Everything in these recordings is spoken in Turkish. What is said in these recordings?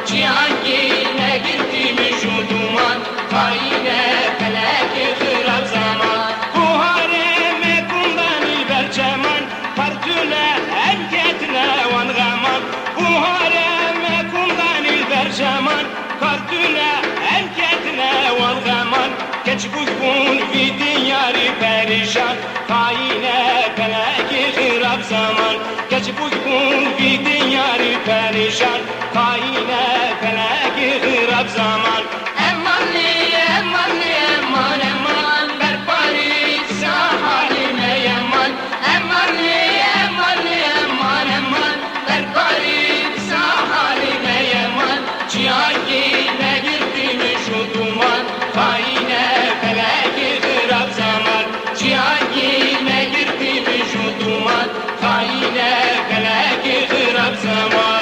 cihangine girdiğimiz şu duman, haine felaki hırap zaman. Bu hareme kundan ilber ceman, partüle emketine van gaman. Bu hareme kundan ilber ceman, partüle emketine van gaman. Geç bugün vidin yari perişan, haine felaki hırap zaman. Geç bugün vidin yari perişan, haine felaki hırap zaman. Emanli, emanli, eman, eman, berpari sahaline yaman. Emanli, emanli, eman, eman, berpari sahaline yaman. Cihangine girdiğimiz şu duman, haine felaki hırap zaman. Cihangine girdiğimiz şu duman, haine felaki hırap zaman.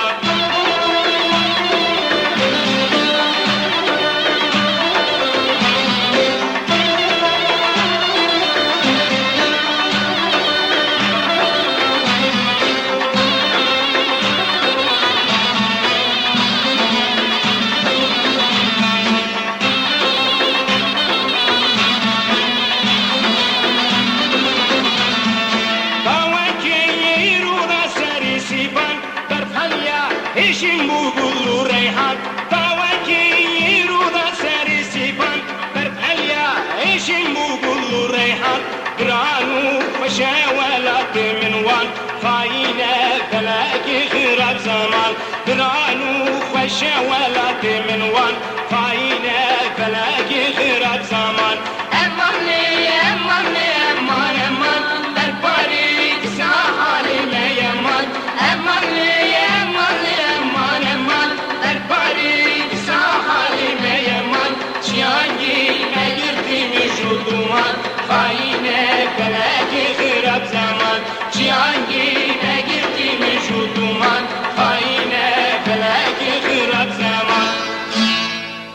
İşin bu gullu reyhan, tavaki yiruda seri sipan. Berfelya işin bu gullu reyhan, granu feşevelat minvan. Haine felaki hırap zaman, granu feşevelat minvan.